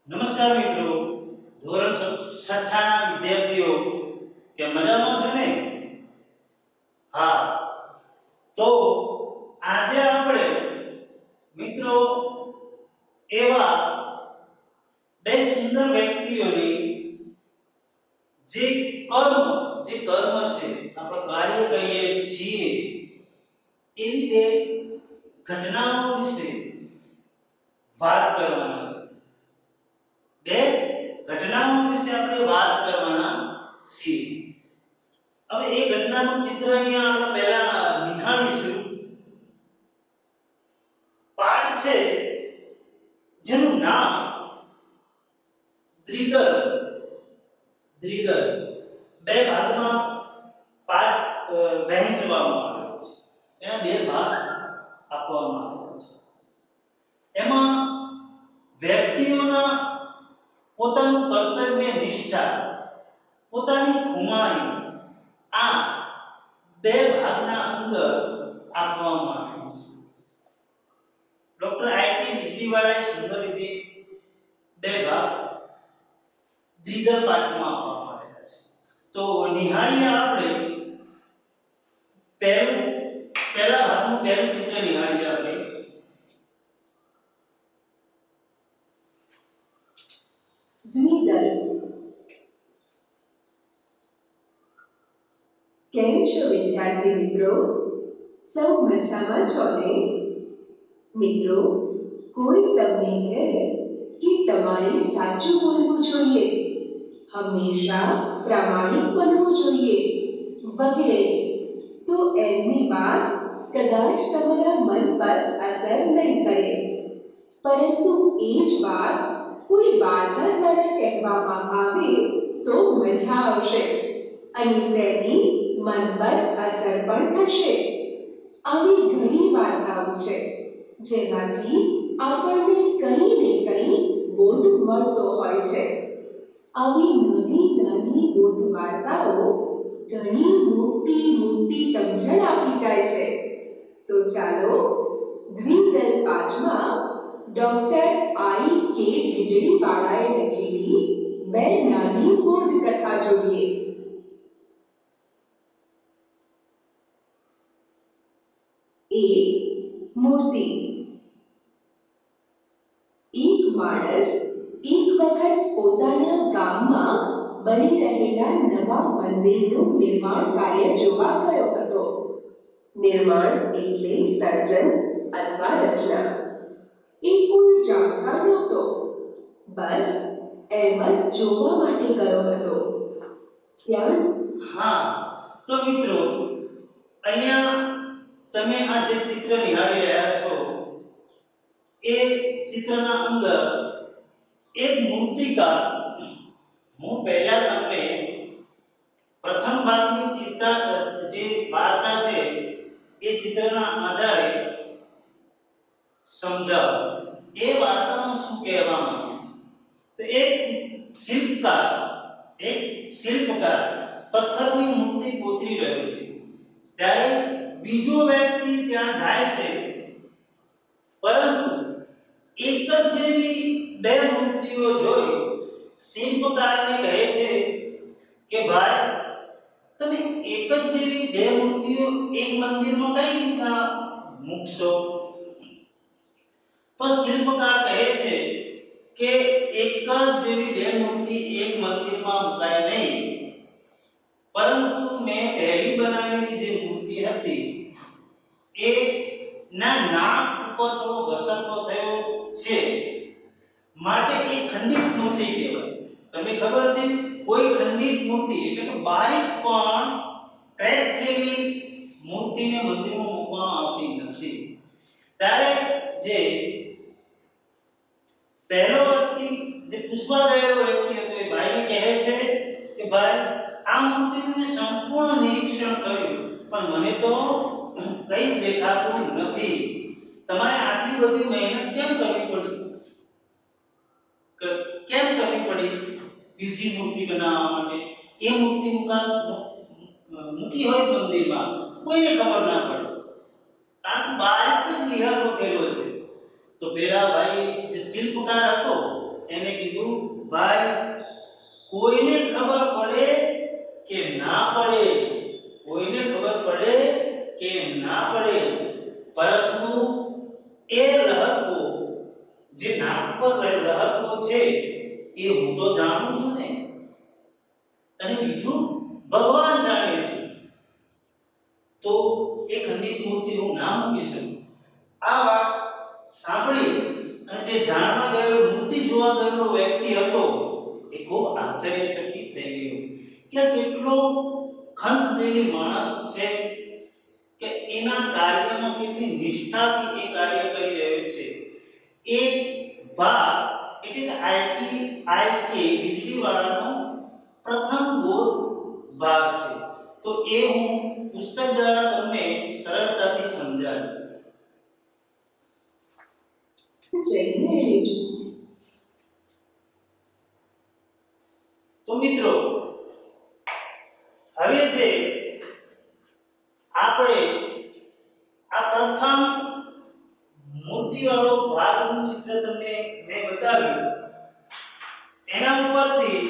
નમસ્કાર મિત્રો, ધોરણ છઠ્ઠાના વિદ્યાર્થીઓ કે મજામાં છો ને? હા, તો આજે આપણે મિત્રો એવા બે સુંદર વ્યક્તિઓની જે કર્મ છે આપણે કાર્ય કરીએ છીએ એવી બે ઘટનાઓ વિશે વાત કરવાના છે. બે ઘટનાઓ વિશે આપણે વાત કરવાના છીએ. હવે એ ઘટનાનું ચિત્ર અહીંયા આપણે પહેલા નિહાળીશું. પાઠ છે જેનું નામ દ્રિદર. બે ભાગમાં પાઠ વહેંચવામાં આવ્યો છે. એના બે ભાગ આપવામાં આવ્યા છે. એમાં વ્યક્તિઓના પોતાનું કર્તવ્ય નિષ્ઠા, પોતાની ખુમારી, આ બે ભાગના અંદર આપવામાં આવ્યું છે. ડોક્ટર આઈટી બીજલીવાળાએ સુંદર રીતે બે ભાગ દ્વિધર પાઠમાં આપવામાં આવ્યા છે. તો નિહાળીએ આપણે પહેલા ભાગનું પહેલું ચિત્ર નિહાળીએ આપણે. દ્વિદલ. કેમ છો વિદ્યાર્થી મિત્રો? સૌ મજામાં છો ને? મિત્રો, કોઈ તમને કહે કે તમારે સાચું બોલવું જોઈએ, હંમેશા પ્રામાણિક બનવું જોઈએ વગેરે, તો એમની વાત કદાચ તમારા મન પર અસર નહીં કરે, પરંતુ એ જ વાત કોઈ વાર્તા દ્વારા કહેવામાં આવે તો મજા આવશે અને તેની મન પર અસર પણ થશે. આવી ઘણી વાર્તાઓ છે જેમાંથી આપણને કંઈ ને કંઈ બોધ મળતો હોય છે. આવી નાની નાની બોધ વાર્તાઓ ઘણી મોટી સમજણ આપી જાય છે. તો ચાલો દ્વિદલ પાઠમાં ડોક્ટર આઈ કે વીજળીવાળાએ લખેલી બે નાની બોધ કથા જોઈએ. એક મૂર્તિ. એક માણસ એક વખત પોતાના ગામમાં બની રહેલા નવા મંદિરનું નિર્માણ કાર્ય જોવા ગયો હતો. નિર્માણ એટલે સર્જન અથવા રચના. એ કોઈ જાણકાર નહોતો, બસ એમ જ જોવા માટે ગયો હતો. ત્યાં જ હા, તો મિત્રો અહીંયા તમે આ જે ચિત્ર નિહાળી રહ્યા છો એ ચિત્રના અંદર એક મૂર્તિકાર, હું પહેલા તમને પ્રથમ ભાગની જે વાર્તા છે એ ચિત્રના આધારે સમજાવ. એ વાર્તામાં શું કહેવામાં આવે છે? તો એક શિલ્પકાર પથ્થરની મૂર્તિ કોતરી રહ્યો છે, ત્યારે બીજો વ્યક્તિ ત્યાં જાય છે, પરંતુ એક જ જેવી બે મૂર્તિઓ જોઈ શિલ્પકારને કહે છે કે ભાઈ, તમે એક જ જેવી બે મૂર્તિઓ એક મંદિરમાં કઈ રીતના મૂકશો? તો શિલ્પકાર કહે છે કે એક જ જેવી બે મૂર્તિ એક મંદિરમાં મુકાય નહીં, પરંતુ મેં પહેલી બનાવેલી જે મૂર્તિ હતી એ ના નાક ઉપર થોડો ઘસરતો થયો છે, માટે એ ખંડિત મૂર્તિ કહેવાય. તમને ખબર છે, કોઈ ખંડિત મૂર્તિ એટલે કે બારીક પણ ક્રેક થયેલી મૂર્તિને મંદિરમાં મૂકવામાં આવતી નથી. ત્યારે જે પહેલો વ્યક્તિ, જે પૂછવા ગયેલો વ્યક્તિ હતો, એ ભાઈને કહે છે કે ભાઈ, આ મૂર્તિનું સંપૂર્ણ નિરીક્ષણ કર્યું, પણ મને તો કંઈ જ દેખાતું નથી. તમારે આટલી બધી મહેનત કેમ કરવી પડશે? કેમ કરવી પડી બીજી મૂર્તિ બનાવવા માટે? એ મૂર્તિ મૂકી હોય મંદિરમાં, કોઈને ખબર ના પડે, કારણ કે બારીક જ લીહાર ઉઠેલો છે. તો પેલા ભાઈ જે શિલ્પકાર હતો એને કીધું કોઈને ખબર પડે કે ના પડે, કોઈને ખબર પડે કે ના પડે, પરંતુ એ લહરકો, જે નાક પર લહરકો છે એ હું તો જાણું છું ને, અને બીજું ભગવાન જાણે છે. તો એ ખંડિત મૂર્તિનું નામ મૂકી શકું. આ વાત સાંભળી અને જે જાણવા ગયેલો, મૂર્તિ જોવા ગયેલો વ્યક્તિ હતો એ ખૂબ આશ્ચર્યચકિત થઈ ગયો કે કેટલો ખંતદેવી માણસ છે, કે એના કાર્યમાં કેટલી નિષ્ઠાથી એ કાર્ય કરી રહ્યો છે. એક ભાગ એટલે કે આઈકે વીજળીવાળાનો પ્રથમ બોધ ભાગ છે. તો એ હું પુસ્તક દ્વારા તમને સરળતાથી સમજાવીશ. જઈને લેજો. તો મિત્રો, હવે જે આપણે આ પ્રથમ મૂર્તિવાળો ભાગનું ચિત્ર તમને મેં બતાવ્યું, એના ઉપરથી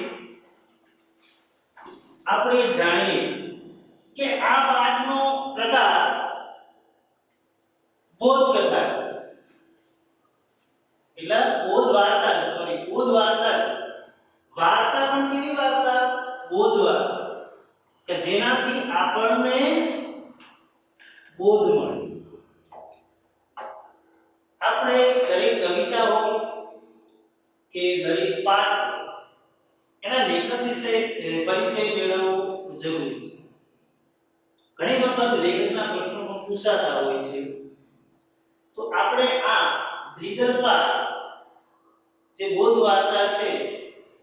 આપણે જાણીએ કે આ પાઠનો પ્રકાર બોધ કથા છે, એટલે બોધ વાર્તા છે. બોધ વાર્તા છે. વાર્તા પણ કેવી વાર્તા? બોધ વાર્તા, કે જેનાથી આપણને બોધ મળે. આપણે દરેક કવિતા હોય કે દરેક પાઠ, એના લેખક વિશે પરિચય મેળવવો જરૂરી છે. ઘણી વખત લેખકના પ્રશ્નો પણ પૂછાતા હોય છે. તો આપણે આ દ્વિધર્મા જે બોધ વાર્તા છે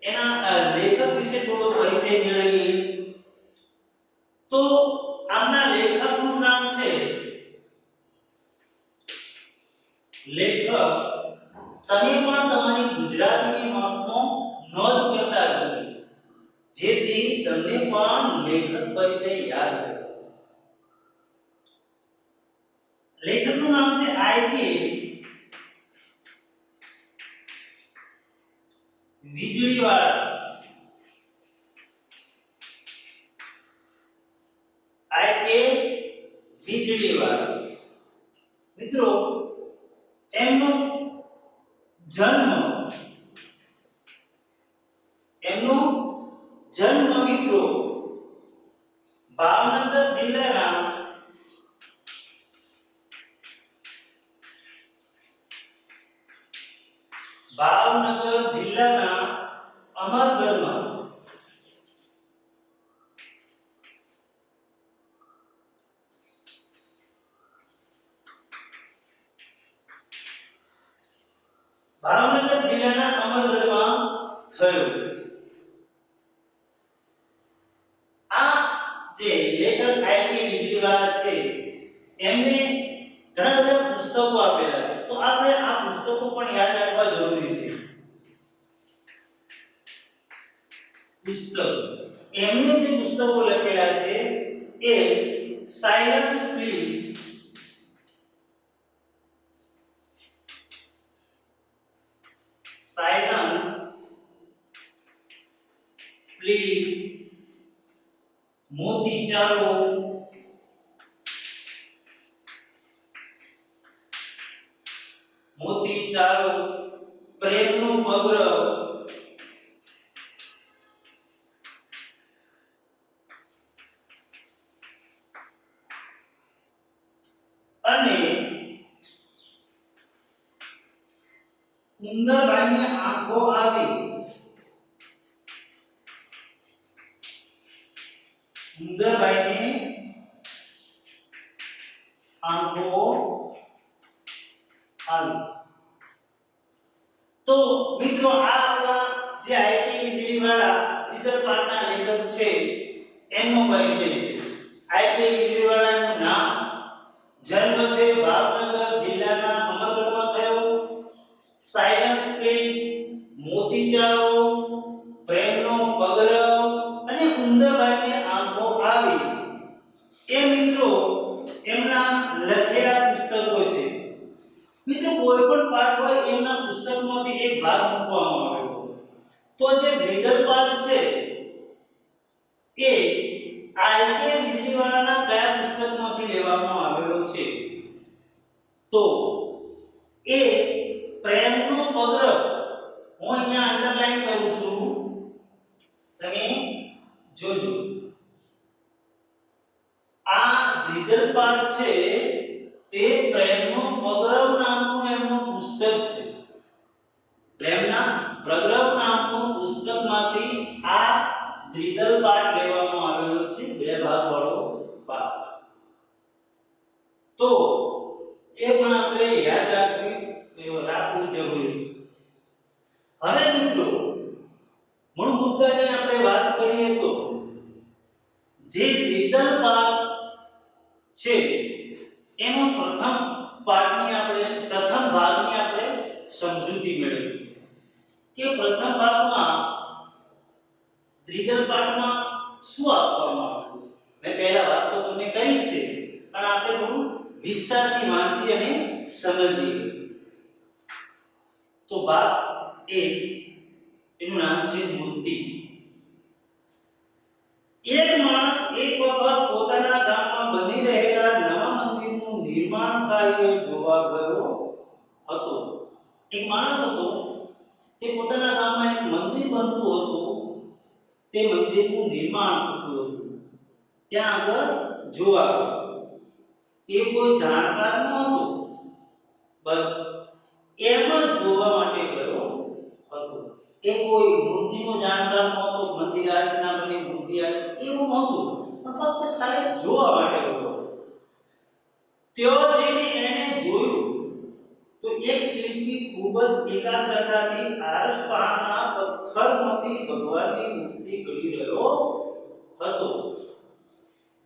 એના લેખક વિશે થોડો પરિચય મેળવીએ. તો આમના લેખકનું નામ છે, લેખક, તમે પણ તમારી ગુજરાતીની નોટમાં નોંધ કરતા જજો, જેથી તમને પણ લેખક પરિચય યાદ રહે. લેખકનું નામ છે આઈકે વીજળીવાળા. આઈકે વીજળીવાળા. મિત્રો, એમનો જન્મ મિત્રો ભાવનગર જિલ્લાના અમરગઢમાં. ભાવનગર જિલ્લાના અમરગઢમાં થયું. આ જે લેખક આઈકે વીજળીવાળા છે, એમને ઘણા બધા પુસ્તકો આપેલા છે. તો આપણે આ પુસ્તકો પણ યાદ રાખવા જરૂરી છે. પુસ્તકો, એમને જે પુસ્તકો લખેલા છે એ સાયલન્સ પ્લીઝ, સાયલન્સ પ્લીઝ, મોતી ચારો, પ્રેમનો પગરવ, અને ઉંદરબાઈની આંખો આવી. ઉંદરબાઈની આંખો આવી. તો મિત્રો, આ આપણા જે આઈકે વીજળીવાળા ત્રીજા પાઠના લેખક છે એમનો પરિચય છે. આઈકે વીજળીવાળાનું નામ, જન્મ છે ભાવનગર જિલ્લાના અમરગઢમાં થયો. સાયલન્સ પ્લીઝ, મોતી ચારો, પ્રેમનો પગરવ અને ઉંદરબાઈને આંખો આવી. એ મિત્રો એમના લખેલા પુસ્તકો છે. મિત્રો, કોઈ પણ પાઠ હોય એમના પુસ્તકમાંથી એક ભાગ મૂકવામાં આવ્યો. તો જે દ્વિધર પાઠ છે એ આરકે વીજળીવાળાના કયા પુસ્તકમાંથી લેવામાં આવેલો છે? તો એ પ્રેમનો પગરવ, હું અહીંયા અંડરલાઈન કરું છું, તમે જોજો. આ દ્વિધર પાઠ છે તે પ્રેમનો પગરવ નામનું એમનું પુસ્તક છે. પ્રેમના પ્રગરવ નામનું પુસ્તકમાંથી આ દ્વિધર પાઠ લેવામાં આવેલો છે, 2 ભાગવાળો પાઠ. તો એ પણ આપણે યાદ રાખવું જરૂરી છે. હવે મિત્રો, મૂળ મુદ્દાની આપણે વાત કરીએ તો જે દ્વિધર પાઠ છે એનો પ્રથમ ભાગની આપણે સમજૂતી મેળવીએ કે પ્રથમ ભાગમાં દ્વિધર પાઠમાં શું આપવામાં આવ્યું છે. મેં પહેલા વાત તો તમને કરી જ છે, પણ આપણે થોડું વિસ્તારથી વાંચીએ અને સમજીએ. તો ભાગ 1, એનું નામ છે મૂર્તિ. એક માણસ એક વખત પોતાના ગામમાં બની રહેલા નવા મંદિરનું નિર્માણ કાર્ય જોવા ગયો હતો. એક માણસ હતો, તે પોતાના ગામમાં એક મંદિર બનતું હતું, તે મંદિરનું નિર્માણ થતું હતું. ત્યાં આગળ જોવા ગયો. એ કોઈ જાણકાર ન હતો, બસ એમ જ જોવા માટે ગયો હતો. એ કોઈ મૂર્તિનો જાણકાર ન હતો, મંદિર આ રીતના બને, મૂર્તિ આ એવું નહોતું, પણ ફક્ત ખાલી જોવા માટે ગયો. ત્યાં જઈને એને જોયું તો એક શિલ્પી ખૂબ જ એકાગ્રતાથી આરસપહાણના પથ્થરમાંથી ભગવાનની મૂર્તિ ઘડી રહ્યો હતો.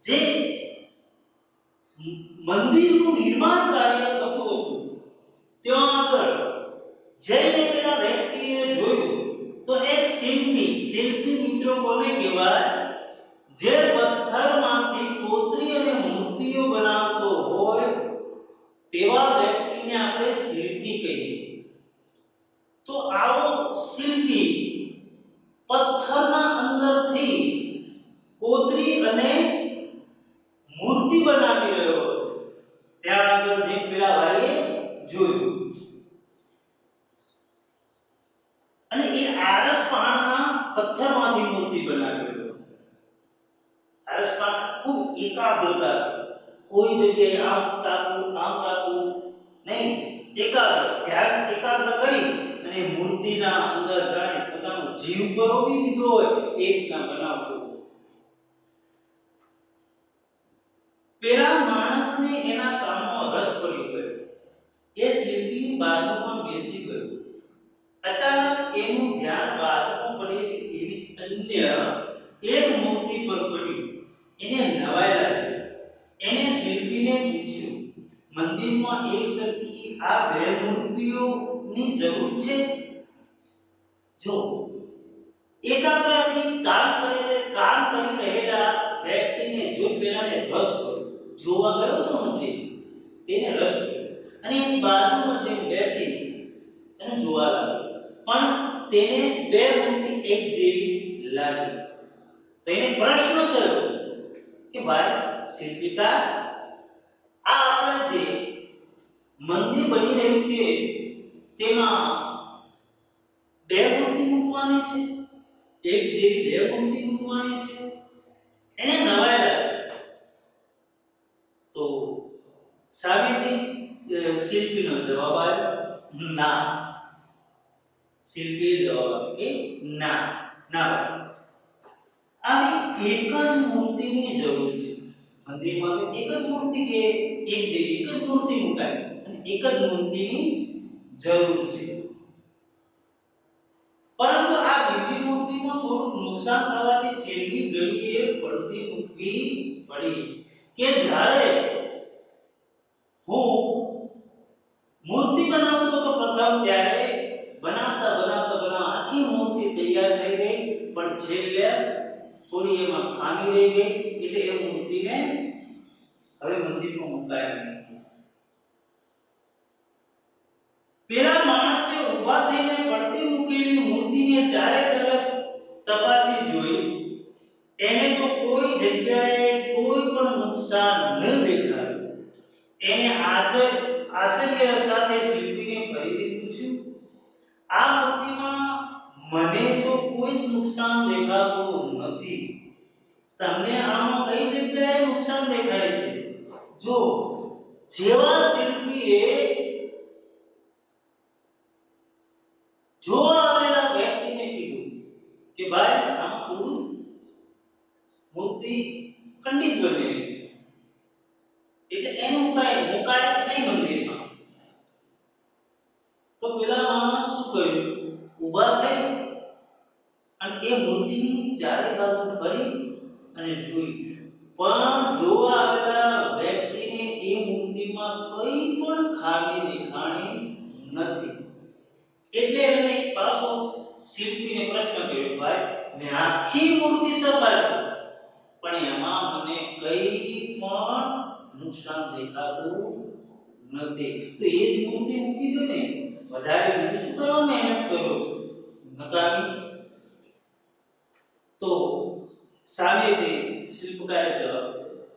જે મંદિરનું નિર્માણ કાર્ય થતું હતું, ત્યાં આગળ જઈને પેલા વ્યક્તિએ જોયું તો એક શિલ્પી મિત્રો કોને કહેવાય? જે પથ્થરમાંથી કોતરી અને મૂર્તિઓ બનાવતો હોય તેવા વ્યક્તિને આપણે શિલ્પી કહીએ. તો આવો શિલ્પી પથ્થરના અંદરથી કોતરી અને મૂર્તિ બનાવી રહ્યો હતો. ત્યાં આગળ જે પેલા ભાઈએ જોયું અને એ આરસપહાણના પથ્થરમાંથી મૂર્તિ બનાવી રહ્યો. આરસપહાણ ખૂબ એકાગ્રતા, કોઈ જગ્યાએ આમ તાકવું નહીં, ધ્યાન એકાગ્ર કરી અને મૂર્તિના અંદર જાણે પોતાનો જીવ પરોવી દીધો હોય એ રીતના બનાવતો. પેલા માણસને એના કામમાં રસ પડી ગયો. એ શિલ્પીની બાજુમાં બેસી ગયો. અચાનક એનું ધ્યાન બાજુમાં પડેલી એવી અન્ય એક મૂર્તિ પર પડ્યું. એને નવાઈ લાગી. એને શિલ્પીને પૂછ્યું, મંદિરમાં એક સરખી આ 2 મૂર્તિઓની જરૂર છે? જો એકાગ્રતાથી કામ કરી રહેલા વ્યક્તિને જોઈ પેલાને રસ પડ્યો. જોવા ગયો તો નથી, તેને રસ પડ્યો અને એની બાજુમાં જે બેસી અને જોવા લાગ્યો. પણ તેને 2 મૂર્તિ એક જેવી લાગી. તો એને પ્રશ્ન કર્યો કે ભાઈ શિલ્પીકાર, આ આપણે જે મંદિર બની રહ્યું છે તેમાં 2 મૂર્તિ મૂકવાની છે, એક જેવી 2 મૂર્તિ મૂકવાની છે? એને નવાઈ લાગી. તો સામેથી શિલ્પીનો જવાબ આવ્યો, ના. શિલ્પીએ જવાબ આપ્યો કે ના ભાઈ, આવી એક જ મૂર્તિની જરૂર છે. મંદિરમાં એક જ મૂર્તિ કે એક જ મૂર્તિ મુકાય અને એક જ મૂર્તિની જરૂર છે. પરંતુ આ બીજી મૂર્તિમાં થોડુંક નુકસાન થવાથી છેલ્લી ઘડીએ પડતી મૂકવી પડી કે જ્યારે હું મૂર્તિ બનાવતો તો પ્રથમ ત્યારે બનાવતા આખી મૂર્તિ તૈયાર થઈ ગઈ, પણ છેલ્લે થોડી એમાં ખામી રહી ગઈ, એટલે એ મૂર્તિને હવે મંદિરમાં મુકાય નહીં. પેલા માણસે ઊભા થઈને પડતી મૂકેલી મૂર્તિને ચારે તરફ તપાસી જોઈ. એને તો જગ્યાએ કોઈ પણ નુકસાન ન દેખાયું. એને આશ્ચર્ય સાથે શિલ્પીને ફરીથી પૂછ્યું, આ મૂર્તિમાં મને તો કોઈ જ નુકસાન દેખાતું નથી. તમને આમાં કઈ જગ્યાએ નુકસાન દેખાય છે? જો જેવા શિલ્પીએ જોવા આવેલા વ્યક્તિને કીધું કે ભાઈ આમાં થોડું મૂર્તિ ખંડિત બનેલી છે, એટલે એનું કઈ મુકાય નહીં મંદિરમાં. તો પેલા માણસ શું કર્યું? ઊભા થઈ અને એ મૂર્તિની ચારે બાજુ ફરી અને જોઈ, પણ જોવા આવેલા વ્યક્તિને એ મૂર્તિમાં કઈ પણ ખામી દેખાણી નથી. એટલે એને પાછો શિલ્પીને પ્રશ્ન કર્યો, ભાઈ મેં આખી મૂર્તિ તપાસી પણ એમાં મને કઈ પણ નુકસાન દેખાતું નથી. તો એ જ મૂર્તિ મૂકી દો ને, વધારે બીજું શું કરવા મહેનત કરો છો નકામી? તો સામેથી શિલ્પકારે જવાબ આપ્યો,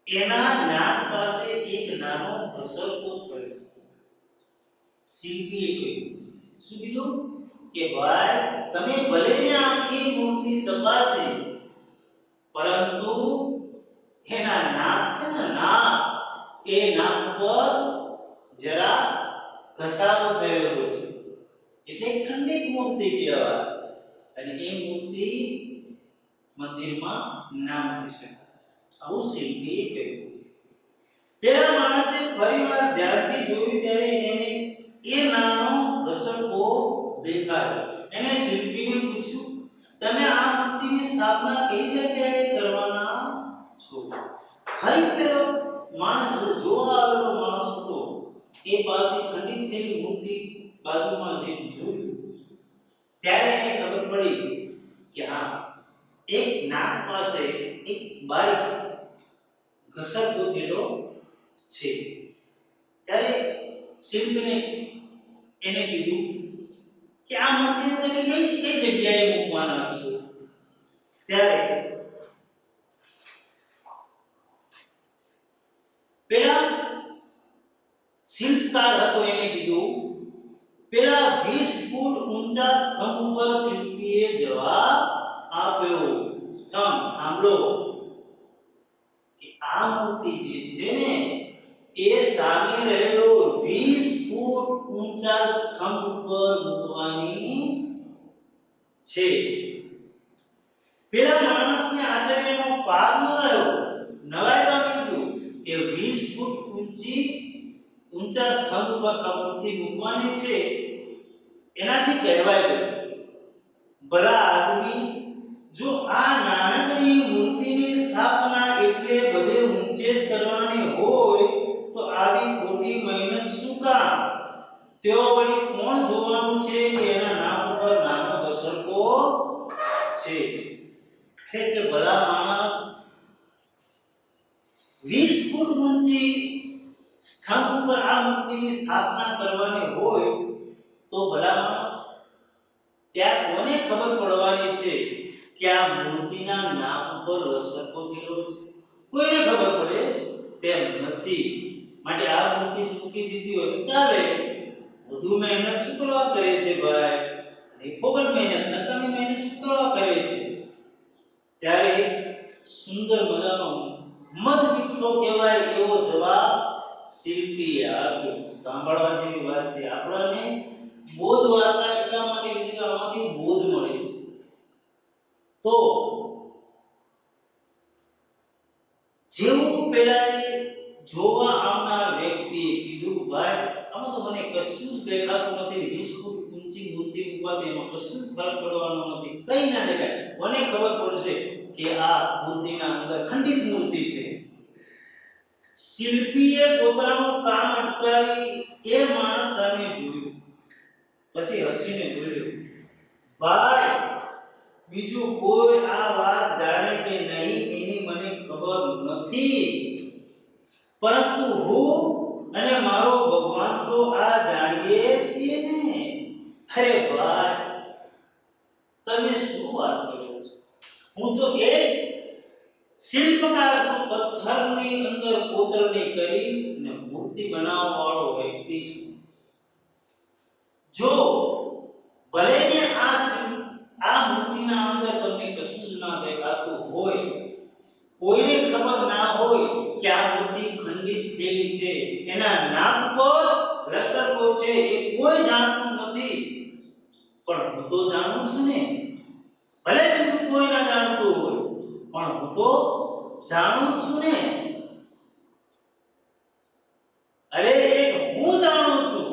એના નાક પાસે એક નાનો ઘસરકો થયો. શિલ્પીએ કહ્યું, શું કીધું? કે ભાઈ તમે ભલે ને આખી મૂર્તિ તપાસી, પરંતુ એના નાક છે ને, નાક એ નાક પર જરા ઘસારો થયેલો છે, એટલે ખંડિત મૂર્તિ કહેવાય. અને એ મૂર્તિ મંદિરમાં ના મૂકી શકાય. આવું શિલ્પીએ કહ્યું. પેલા માણસે ફરીવાર ધ્યાનથી જોયું ત્યારે એને એ નાનો ઘસરકો દેખાયો. એને શિલ્પીને પૂછ્યું, તમે આ મૂર્તિની સ્થાપના કઈ જગ્યાએ કરવાના છો? ફરી પેલો માણસ જોવા આવેલો માણસ હતો એ પાસે ખંડિત થયેલી મૂર્તિ બાજુમાં જઈને જોયું ત્યારે એને ખબર પડી કે હા, એક નાક પાસે એક બારીક ઘસરકો થયેલો છે. ત્યારે શિલ્પીને એને કીધું કે આ મૂર્તિને તમે કઈ જગ્યાએ મૂકવાના છો? ત્યારે પેલા શિલ્પકાર હતો એને કીધું, પેલા 20 ફૂટ ઊંચા સ્તંભ ઉપર શિલ્પીએ જવાબ આપ્યો. સ્તંભ સાંભળો કે આ મૂર્તિ જે છે ને એ સામે રહેલો 20 ફૂટ ઊંચા સ્તંભ ઉપર મૂકવાની છે. પેલા માણસને આશ્ચર્યનો પાર ન રહ્યો. નવાઈ પામી ગયું કે 20 ફૂટ ઊંચા સ્તંભ ઉપર આ મૂર્તિ મૂકવાની છે. એનાથી કહેવાય ગયું, ભલા આદમી, જો આ નાનકડી મૂર્તિની સ્થાપના એટલે બધે ઊંચે જ કરવાની હોય તો આવી ખોટી મહેનત શું કામ? તેઓ વળી કોણ જોવાનું છે કે એના નામ ઉપર નાનો ઘસરકો છે? એટલે કે ભલા માણસ 20 ફૂટ ઊંચી સ્તંભ ઉપર આ મૂર્તિની સ્થાપના કરવાની હોય તો ભલા માણસ ત્યાં કોને ખબર પડવાની છે કે આ મૂર્તિના નામ ઉપર ઘસરકો થયેલો છે? કોઈને ખબર પડે તેમ નથી. માટે આ મૂર્તિ મૂકી દીધી હોય ચાલે, વધુ મહેનત શું કરવા કરે છે ભાઈ? અને ફોગટ મહેનત, નકામી મહેનત શું કરવા કરે છે? ત્યારે સુંદર મજાનો મધ મીઠો કહેવાય એવો જવાબ શિલ્પીએ આપ્યો. સાંભળવા જેવી વાત છે. આપણને બોધ વાર્તા એટલા માટે લીધી કે આમાંથી બોધ મળે છે. તો જેવું પેલા જોવા આવનાર વ્યક્તિએ કીધું, ભાઈ આમાં તો મને કશું જ દેખાતું નથી. 20 ફૂટ ઊંચી મૂર્તિ મૂકવાથી એમાં કશું જ ફરક પડવાનો નથી, કઈ ના દેખાય. મને ખબર પડશે કે આ મૂર્તિના અંદર ખંડિત મૂર્તિ છે. શિલ્પીએ પોતાનું કામ અટકાવી એ માણસ સામે જોયું, પછી હસીને બોલ્યો, ભાઈ બીજું કોઈ આ વાત જાણે કે નહીં એની મને ખબર નથી, પરંતુ હું અને મારો ભગવાન તો આ જાણીએ છીએ ને. અરે ભાઈ તમે શું વાત કરો છો? હું તો એક શિલ્પકાર શું પથ્થરની અંદર કોતરણી કરીને મૂર્તિ બનાવવા વાળો વ્યક્તિ છે. જો ભલે ને આ મૂર્તિના અંદર તમને કશું જ ના દેખાતું હોય, કોઈને ખબર ના હોય કે આ મૂર્તિ ખંડિત થયેલી છે, એના નાક પર લસરકો છે, એ કોઈ જાણતું નથી, પણ હું તો જાણું છું ને. ભલે બીજું કોઈ ના જાણતું હોય, પણ હું તો જાણું છું ને. અરે એક હું જાણું છું,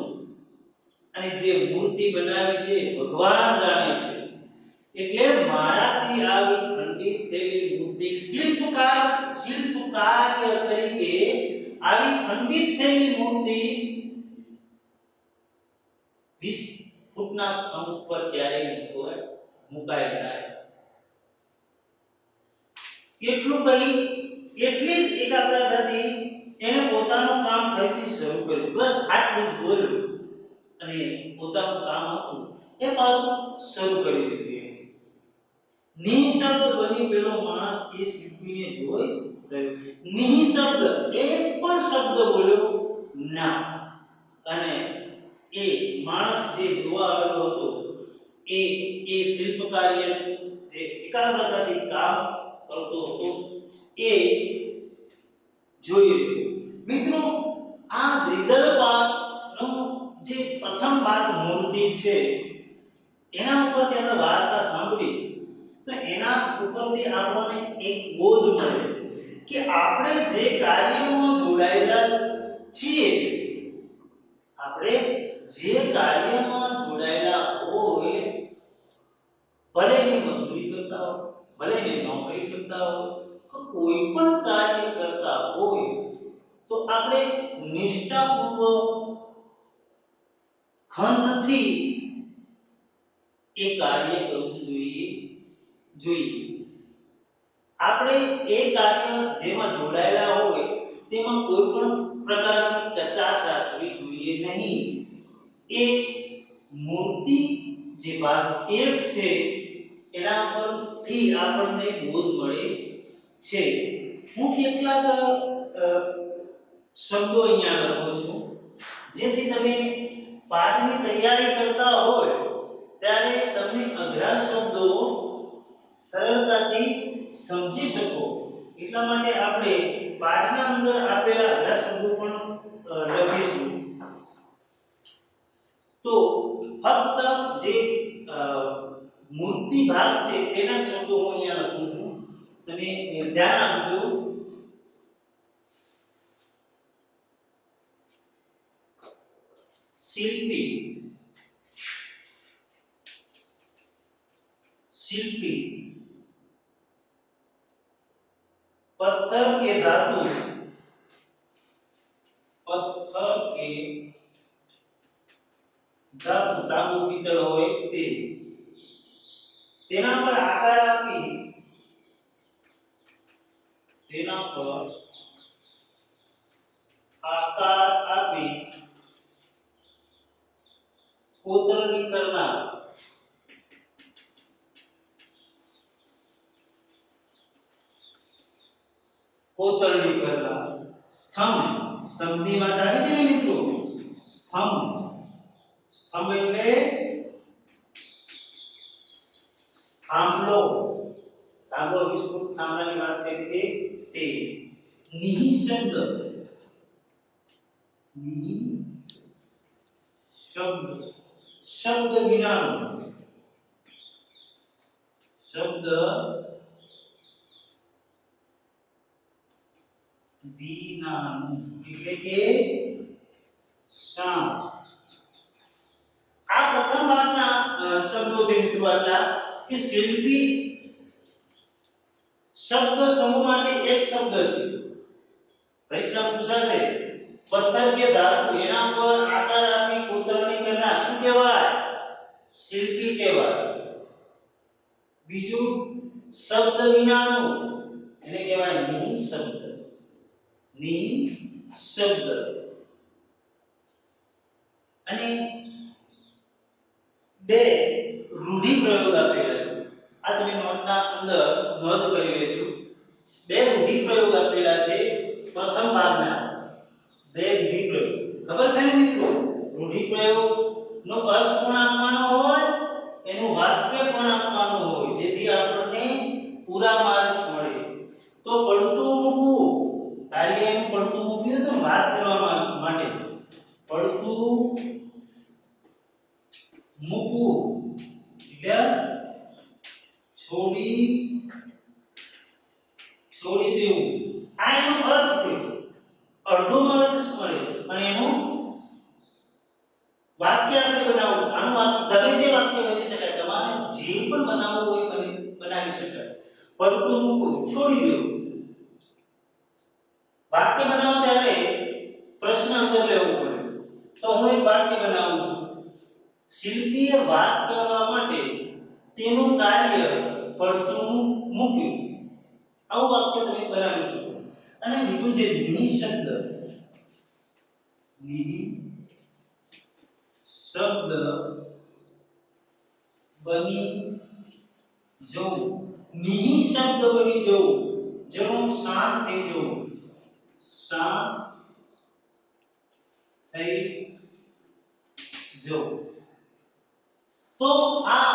અને જે મૂર્તિ બનાવી છે ભગવાન જાણે છે. એટલે મારાથી આવી ખંડિત થયેલી મૂર્તિ શિલ્પકાર્ય તરીકે આવી ખંડિત થયેલી મૂર્તિ 20 ફૂટના સ્તંભ ઉપર ક્યારેય મુકાય નહીં. એટલું કહી એટલી જ એકાગ્રતાથી એને પોતાનું કામ ફરીથી શરૂ કર્યું. બસ આટલું જ બોલ્યું અને પોતાનું કામ હતું એ પાછું શરૂ કરી દીધું. નિશબ્દ બની પેલો માણસ એ શિલ્પીને જોઈ રહ્યો. નિશબ્દ, એક પણ શબ્દ બોલ્યો ના. અને એ માણસ જે જોવા આવેલો હતો એ શિલ્પકાર્યનું જે એકાગ્રતાથી કામ કરતો હતો એ જોઈ રહ્યો. મિત્રો, આ દ્વિદલપાનો જે પ્રથમ ભાગ મૂર્તિ છે એના ઉપરથી આપણે વાર્તા સાંભળી તો એના ઉપરથી આપણને એક બોધ મળે કે આપણે જે કાર્યમાં જોડાયેલા છીએ, આપણે જે કાર્યમાં જોડાયેલા હોય, ભલે ને મજૂરી કરતા હોય, ભલે ને નોકરી કરતા હોય, કે કોઈ પણ કાર્ય કરતા હોય, તો આપણે નિષ્ઠાપૂર્વક ખંતથી એ કાર્ય કરવું જોઈએ. આપણે એ કાર્ય જેમાં જોડાયેલા હોય તેમાં કોઈ પણ પ્રકારની કચાશ રાખવી જોઈએ નહીં. એ મૂર્તિ જે ભાગ 1 છે એના પરથી આપણને બોધ મળે છે. હું કેટલાક શબ્દો અહીંયા લખું છું જેથી તમે પાઠની તૈયારી કરતા હોય ત્યારે તમને અઘરા શબ્દો સરળતાથી સમજી શકો. એટલા માટે આપણે પાઠના અંદર આપેલા અઘરા શબ્દો પણ લખીશું. તો ફક્ત જે મૂર્તિ ભાગ છે તેના જ શબ્દો હું અહીંયા લખું છું. તમે ધ્યાન આપજો. શિલ્પી, पत्थर के धातु, तांबू पित्तळ होय ते, तेना पर आकार आपी, तेना पर आकार आपी कोतरणी करना, कोतरणी करना. स्तंभની વાત આવી છે ને મિત્રો. સ્તંભ એટલે થાંભલો. 20 ફૂટ થાંભલાની વાત કરી હતી તે. નિશબ્દ, શબ્દ વિનાનું, શબ્દ વિનાનું એટલે કે શાંત. આ પ્રથમ ભાગના શબ્દો છે મિત્રો. આટલા કે શિલ્પી શબ્દ સમૂહ માટે એક શબ્દ છે. પરીક્ષા પૂછાશે પથ્થર કે ધાતુ એના પર આકાર આપી કોતરણી કરનાર શું કહેવાય? શિલ્પી કહેવાય. બીજું શબ્દ વિનાનું એને કહેવાય નિશબ્દ. નિશબ્દ. અને બે રૂઢિ પ્રયોગ આપેલા છે. આ તમે નોટના અંદર નોંધ કરી લેજો. બે રૂઢિપ્રયોગ આપેલા છે પ્રથમ ભાગના. બે રૂઢિપ્રયોગ ખબર છે ને મિત્રો? રૂઢિપ્રયોગ નો અર્થ પણ આપવાનો હોય, એનું વાક્ય પણ આપવાનું હોય, જેથી આપણને પૂરા માર્ક્સ મળે. તો પડતું મૂકવું, કાર્યનું પડતું મૂક્યું તો વાત કરવા માટે પડતું મૂકવું એટલે છોડી દેવું. આ એનો અર્થ થયો. અડધો માર્ક્સ મળે અને એનું વાક્ય આપણે બનાવવું. આનું વાક્ય ગમે તે વાક્ય બની શકાય, તમારે જે પણ બનાવવું હોય બનાવી શકાય. પડતું મૂકવું, છોડી દેવું. વાક્ય બનાવો ત્યારે પ્રશ્ન અંદર લેવો પડે. તો હું એક વાક્ય બનાવું છું. શિલ્પીએ વાત કરવા માટે તેનું કાર્ય પડતું મૂક્યું. આવું વાક્ય તમે બનાવી શકો. અને બીજું છે નિશબ્દ. શબ્દ બની જવું. નિશબ્દ બની જવું, જેનું શાંત થઈ જવું. શાંત થઈ જવું. તો આ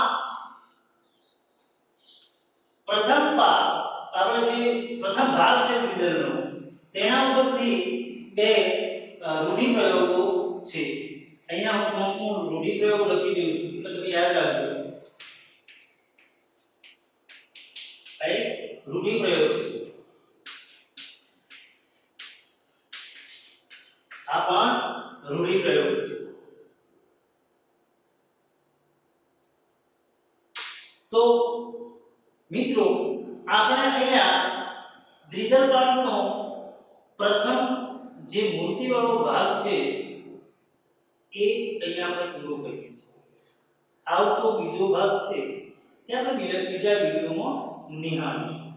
પ્રથમ ભાગ છે દ્વિધરનો, તેના ઉપરથી બે રૂઢિપ્રયોગો છે. અહીંયા હું કૌંસમાં રૂઢિપ્રયોગ લખી દઉં છું એટલે તમે યાદ રાખજો. આ એક રૂઢિપ્રયોગ છે. આ પણ રૂઢિપ્રયોગ છે. તો મિત્રો આપણે અહીંયા દ્વિધર પાઠનો પ્રથમ જે મૂર્તિવાળો ભાગ છે એ અહીંયા આપણે પૂરો કરીએ છીએ. આવતો બીજો ભાગ છે તે આપણે બીજા વિડિયોમાં નિહાળીશું.